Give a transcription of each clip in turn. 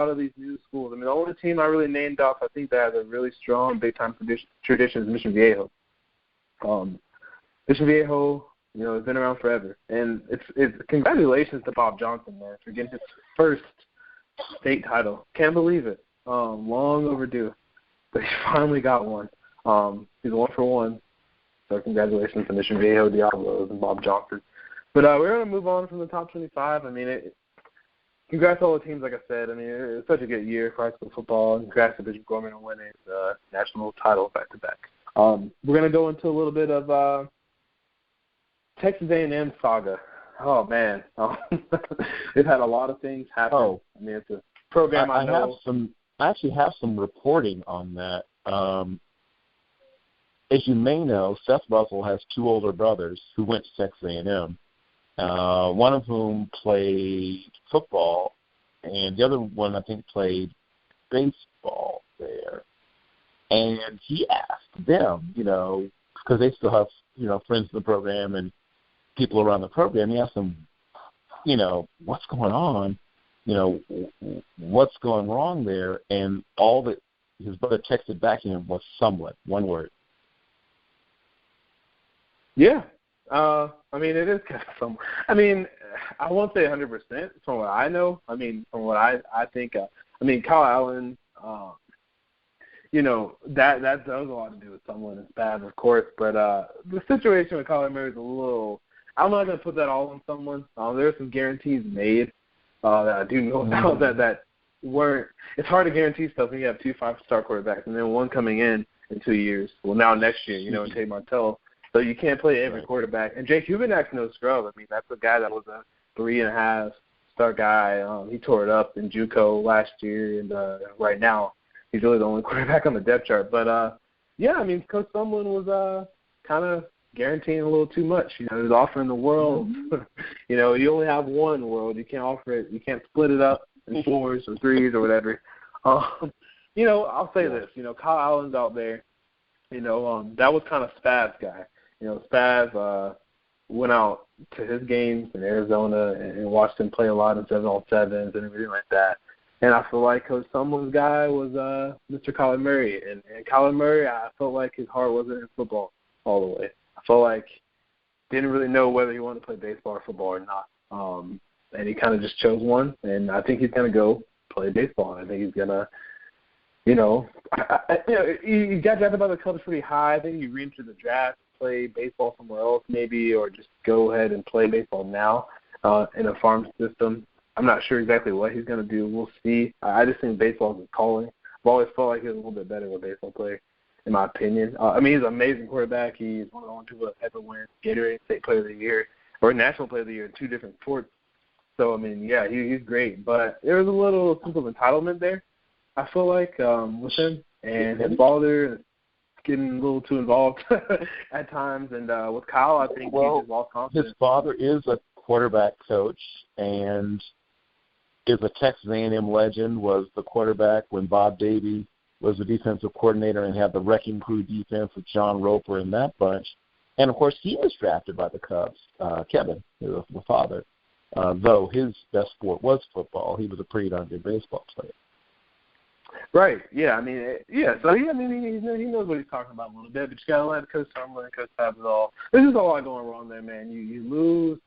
lot of these new schools. I mean, the only team I really named off, I think, that has a really strong big-time tradition is Mission Viejo. Mission Viejo, has been around forever. And it's congratulations to Bob Johnson, man, for getting his first state title. Can't believe it. Long overdue. But he finally got one. He's 1 for 1. So congratulations to Mission Viejo, Diablos, and Bob Johnson. But we're going to move on from the top 25. I mean, congrats to all the teams, like I said. I mean, it's such a good year for high school football. Congrats to Bishop Gorman on winning the national title back-to-back. We're going to go into a little bit of Texas A&M saga. Oh, man. They've had a lot of things happen. I mean, it's a program I know. I actually have some reporting on that. As you may know, Seth Russell has 2 older brothers who went to Texas A&M, one of whom played football, and the other one, I think, played baseball there. And he asked them, because they still have, friends in the program and people around the program, he asked them, what's going on? What's going wrong there? And all that his brother texted back to him was somewhat, one word. Yeah. I mean, it is kind of somewhat. I mean, I won't say 100% from what I know. I mean, from what I think. Kyle Allen, that does a lot to do with someone. It's bad, of course. But the situation with Kyler Murray is a little – I'm not going to put that all on someone. There are some guarantees made that I do know about that weren't – it's hard to guarantee stuff when you have 2 5-star quarterbacks and then one coming in 2 years. Well, now next year, and Tate Martell. So you can't play every quarterback. And Jake Hubinak's no scrub. I mean, that's a guy that was a 3.5-star guy. He tore it up in JUCO last year, and right now he's really the only quarterback on the depth chart. But, Coach Sumlin was kind of guaranteeing a little too much. He was offering the world. You only have one world. You can't offer it. You can't split it up in 4s or 3s or whatever. I'll say this. Kyle Allen's out there. That was kind of Spav's guy. Spav went out to his games in Arizona and watched him play a lot in 7-on-7s and everything like that. And I feel like Coach Sumlin's guy was Mr. Kyler Murray. And Kyler Murray, I felt like his heart wasn't in football all the way. I felt like didn't really know whether he wanted to play baseball or football or not. And he kind of just chose one. And I think he's going to go play baseball. I think he's going to, he got drafted by the Cubs pretty high. I think he re-entered the draft, play baseball somewhere else maybe, or just go ahead and play baseball now in a farm system. I'm not sure exactly what he's going to do. We'll see. I just think baseball is calling. I've always felt like he was a little bit better of a baseball player, in my opinion. He's an amazing quarterback. He's one of the only people that ever win Gatorade State Player of the Year or National Player of the Year in 2 different sports. So, he's great. But there was a little sense of entitlement there, I feel like, with him. And his father getting a little too involved at times. And with Kyle, I think he just lost confidence. His father is a quarterback coach and is a Texas A&M legend, was the quarterback when Bob Davie was the defensive coordinator and had the Wrecking Crew defense with John Roper and that bunch. And, of course, he was drafted by the Cubs, Kevin, the father. Though his best sport was football, he was a pretty darn good baseball player. Right. Yeah. So he knows what he's talking about a little bit, but you gotta let Coach Sumlin and Coach Fab it all. There's just a lot going wrong there, man. You lose.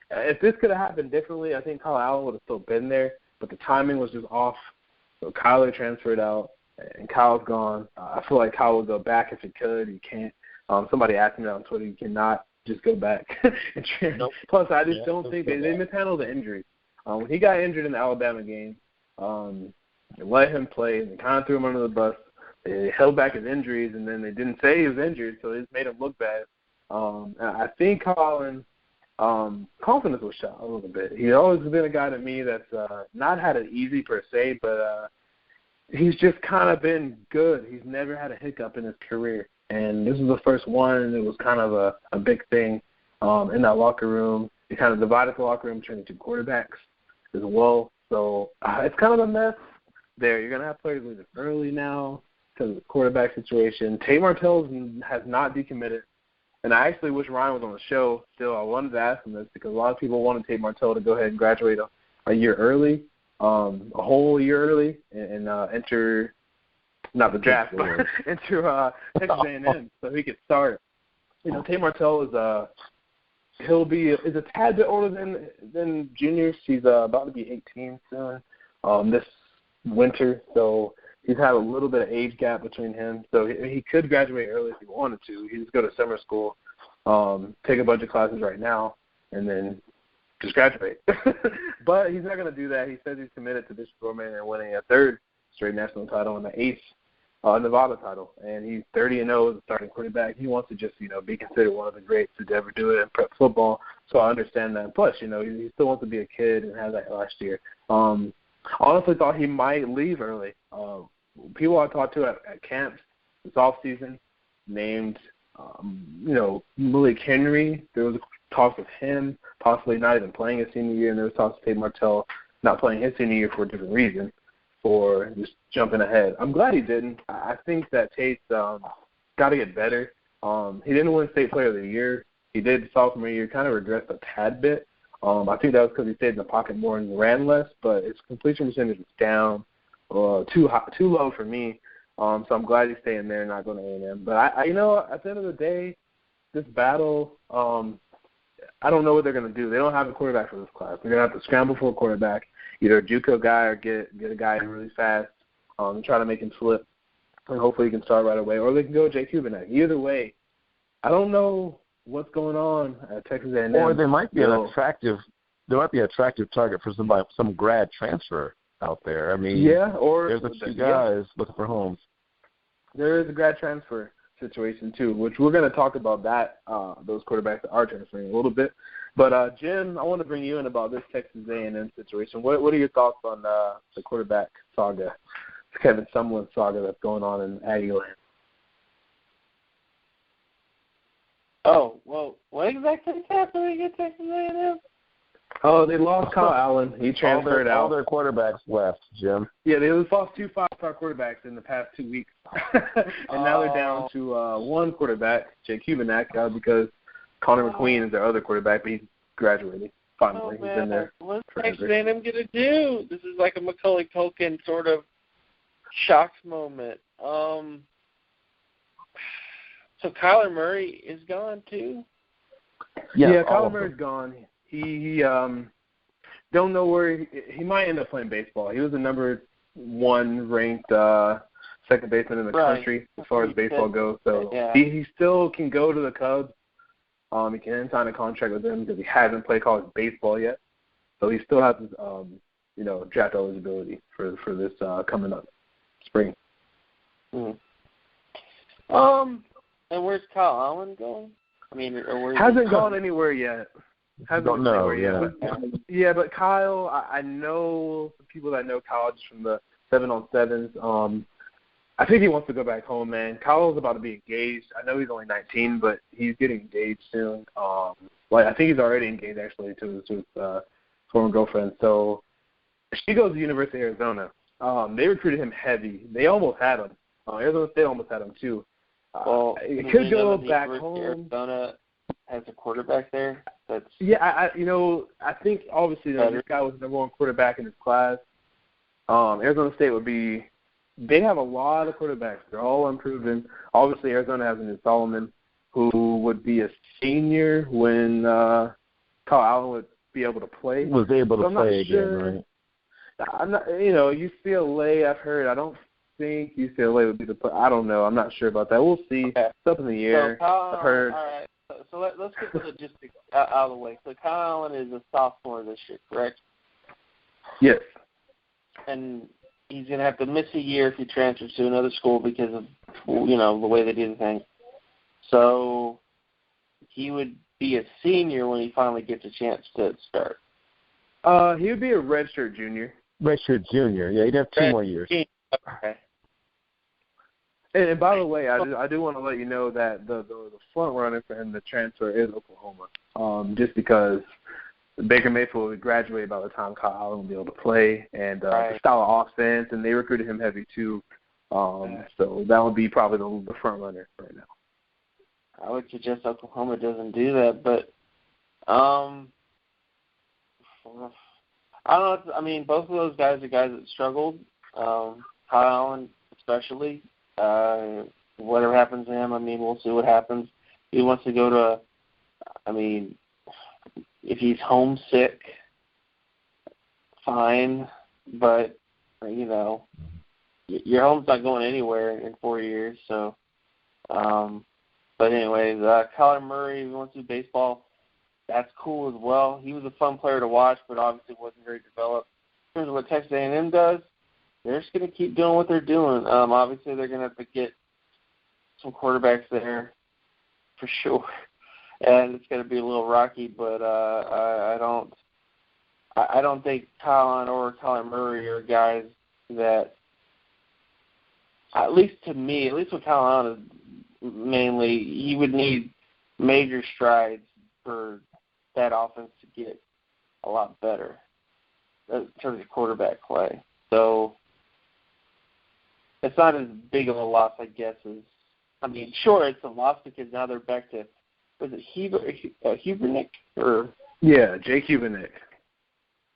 If this could have happened differently, I think Kyle Allen would have still been there, but the timing was just off. So Kyler transferred out, and Kyle's gone. I feel like Kyle would go back if he could. He can't. Somebody asked me that on Twitter. You cannot just go back and transfer. Nope. Plus, I just don't think they mishandled the injury. When he got injured in the Alabama game, they let him play, and they kind of threw him under the bus. They held back his injuries, and then they didn't say he was injured, so it just made him look bad. I think Colin's confidence was shot a little bit. He's always been a guy to me that's not had it easy per se, but he's just kind of been good. He's never had a hiccup in his career, and this is the first one, and it was kind of a big thing in that locker room. It kind of divided the locker room between 2 quarterbacks as well. So it's kind of a mess there. You're going to have players leaving early now because of the quarterback situation. Tate Martell has not decommitted. And I actually wish Ryan was on the show still. I wanted to ask him this because a lot of people wanted Tate Martell to go ahead and graduate a year early. a whole year early and enter not the draft, but enter Texas A&M so he could start. Tate Martell is a tad bit older than juniors. He's about to be 18 soon this winter, so he's had a little bit of age gap between him. So he could graduate early if he wanted to. He just go to summer school, take a bunch of classes right now, and then just graduate. But he's not going to do that. He says he's committed to Bishop Gorman and winning a third straight national title and the eighth Nevada title. And he's 30-0 as a starting quarterback. He wants to just, be considered one of the greats to ever do it in prep football. So I understand that. Plus, he still wants to be a kid and had that last year. Honestly thought he might leave early. People I talked to at camps this offseason named, Malik Henry. There was talks with him possibly not even playing his senior year, and there was talks of Tate Martell not playing his senior year for a different reason, for just jumping ahead. I'm glad he didn't. I think that Tate's got to get better. He didn't win State Player of the Year. He did sophomore year, kind of regressed a tad bit. I think that was because he stayed in the pocket more and ran less, but his completion percentage was down, too low for me. So I'm glad he's staying there and not going to A&M. But I at the end of the day, this battle, I don't know what they're going to do. They don't have a quarterback for this class. They're going to have to scramble for a quarterback, either a JUCO guy or get a guy in really fast and try to make him flip, and hopefully he can start right away. Or they can go Jay Kubinak. Either way, I don't know what's going on at Texas A&M. Or they might be an attractive target for some grad transfer out there. I mean, or there's a few guys looking for homes. There is a grad transfer situation too, which we're going to talk about that those quarterbacks that are transferring a little bit. But Jim, I want to bring you in about this Texas A&M situation. What are your thoughts on the quarterback saga, Kevin Sumlin saga that's going on in Aggie land? Oh, well, what exactly is happening at Texas A&M? Oh, they lost Kyle Allen. He transferred out. All their quarterbacks left, Jim. Yeah, they lost 2 5-star quarterbacks in the past 2 weeks. And now they're down to one quarterback, Jay Kubinak, because Connor McQueen is their other quarterback, but he's graduated finally. Oh, he's been there. What's Texas A&M going to do? This is like a Macaulay Culkin sort of shocks moment. So Kyler Murray is gone too? Yeah, Kyler Murray's gone. He don't know where he might end up playing baseball. He was the number 1 ranked second baseman in the country as far as baseball goes. So he still can go to the Cubs. He can sign a contract with them because he hasn't played college baseball yet. So he still has his draft eligibility for this coming up spring. And where's Kyle Allen going? I mean, hasn't gone anywhere yet. Don't know. Yeah, but Kyle, I know some people that know Kyle just from the 7-on-7s. I think he wants to go back home, man. Kyle's about to be engaged. I know he's only 19, but he's getting engaged soon. I think he's already engaged actually to his former girlfriend. So she goes to the University of Arizona. They recruited him heavy. They almost had him. Arizona State almost had him too. It could go back home. Arizona has a quarterback there. I think obviously this guy was the number 1 quarterback in his class. Arizona State they have a lot of quarterbacks. They're all unproven. Obviously, Arizona has New Solomon, who would be a senior when Kyle Allen would be able to play. Was able to play again, right? I'm not. UCLA. I've heard. I don't think UCLA would be the play. I don't know. I'm not sure about that. We'll see. It's up in the air. I've heard. All right. So let's get the logistics out of the way. So Kyle Allen is a sophomore this year, correct? Yes. And he's going to have to miss a year if he transfers to another school because of, the way they do the thing. So he would be a senior when he finally gets a chance to start. He would be a redshirt junior. Redshirt junior. Yeah, he'd have 2 more years. Okay. And by the way, I do want to let you know that the front runner for him to transfer is Oklahoma, just because Baker Mayfield would graduate by the time Kyle Allen would be able to play, and the style of offense, and they recruited him heavy too. So that would be probably the front runner right now. I would suggest Oklahoma doesn't do that, but I don't know. I mean, both of those guys are guys that struggled. Kyle Allen especially. Whatever happens to him, I mean, we'll see what happens. He wants to go to, I mean, if he's homesick, fine. But, you know, your home's not going anywhere in 4 years. So, but anyways, Kyler Murray wants to do baseball. That's cool as well. He was a fun player to watch, but obviously wasn't very developed. In terms of what Texas A&M does, they're just going to keep doing what they're doing. Obviously, they're going to have to get some quarterbacks there for sure, and it's going to be a little rocky. But I don't think Kyle Allen or Kyler Murray are guys that, at least to me, at least with Kyle Allen, mainly, he would need major strides for that offense to get a lot better in terms of quarterback play. So it's not as big of a loss, I guess, as, I mean, sure, it's a loss because now they're back to, was it Hubernick? Or? Yeah, Jake Hubernick.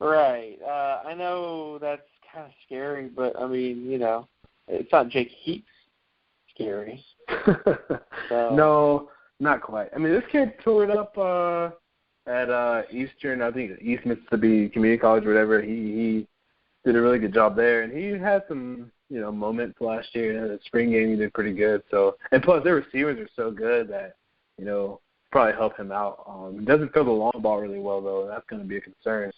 Right. I know that's kind of scary, but, I mean, you know, it's not Jake Heaps scary. So. No, not quite. I mean, this kid tore it up at Eastern, I think East Mississippi Community College or whatever. He did a really good job there, and he had some, you know, moments last year. In the spring game, he did pretty good. So, and plus, their receivers are so good that, you know, probably help him out. He doesn't throw the long ball really well, though. That's going to be a concern.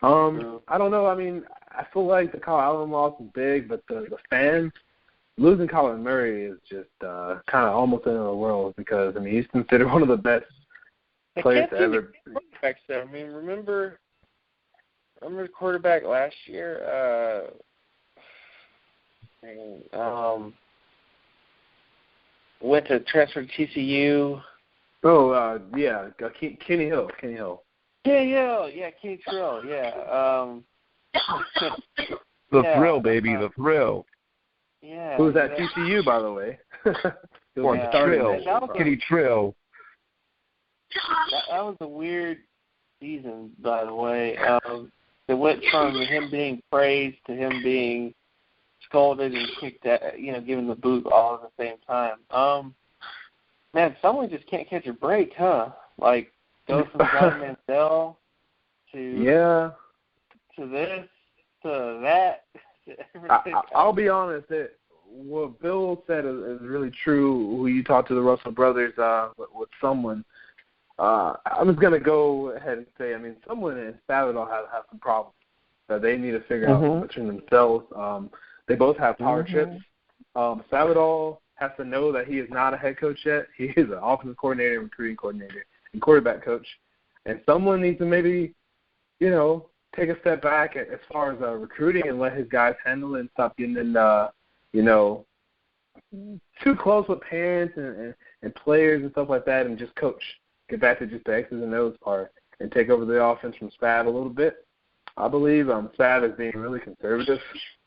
I don't know. I mean, I feel like the Kyle Allen loss is big, but the fans, losing Kyler Murray is just kind of almost the end of the world because, I mean, he's considered one of the best players to ever. Quarterbacks there. I mean, remember the quarterback last year? Went to transfer to TCU. Oh, yeah, Kenny Hill. Kenny Hill, yeah, Kenny Trill, yeah. The thrill, baby, the thrill. Yeah. Who was at TCU, by the way? Kenny Trill. That was a weird season, by the way. It went from him being praised to him being scolded and kicked at, you know, given the boot all at the same time. Man, someone just can't catch a break, huh? Like, go from John Manziel to this to that to everything. I'll be honest. What Bill said is really true. Who you talked to the Russell brothers with someone. I'm just going to go ahead and say, I mean, someone in Salvador have some problems that they need to figure out between themselves. They both have power trips. Salvador has to know that he is not a head coach yet. He is an offensive coordinator, recruiting coordinator, and quarterback coach. And someone needs to maybe, you know, take a step back as far as recruiting and let his guys handle it and stop getting in, you know, too close with parents and players and stuff like that and just coach. Get back to just the X's and O's part and take over the offense from Spav a little bit. I believe Spav is being really conservative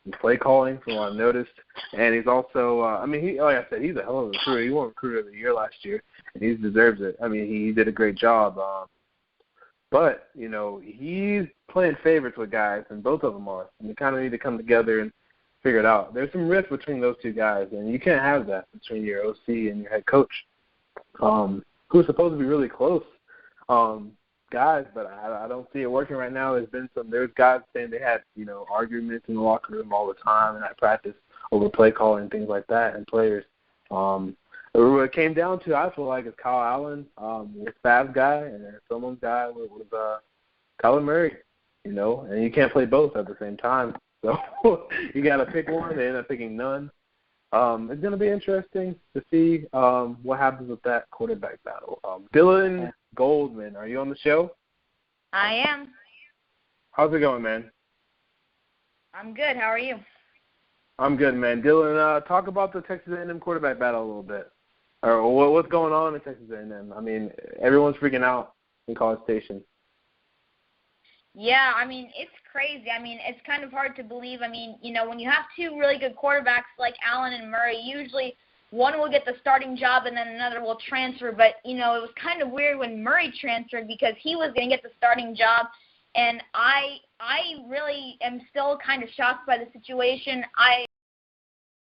in play calling from what I've noticed. And he's also, I mean, like I said, he's a hell of a recruiter. He won Recruiter of the Year last year, and he deserves it. I mean, he did a great job. But, you know, he's playing favorites with guys, and both of them are. And they kind of need to come together and figure it out. There's some rift between those two guys, and you can't have that between your OC and your head coach, who's supposed to be really close guys, but I don't see it working right now. There's guys saying they had, you know, arguments in the locker room all the time and at practice over play calling and things like that, and players. What it came down to, I feel like, is Kyle Allen was Fav's guy, and then someone's guy was Kyler Murray, you know, and you can't play both at the same time. So you got to pick one. They end up picking none. It's going to be interesting to see what happens with that quarterback battle. Dylan Goldman, are you on the show? I am. How's it going, man? I'm good. How are you? I'm good, man. Dylan, talk about the Texas A&M quarterback battle a little bit. Or what's going on in Texas A&M? I mean, everyone's freaking out in College Station. Yeah, I mean, it's crazy. I mean, it's kind of hard to believe. I mean, you know, when you have two really good quarterbacks like Allen and Murray, usually one will get the starting job and then another will transfer. But, you know, it was kind of weird when Murray transferred because he was going to get the starting job. And I I really am still kind of shocked by the situation. I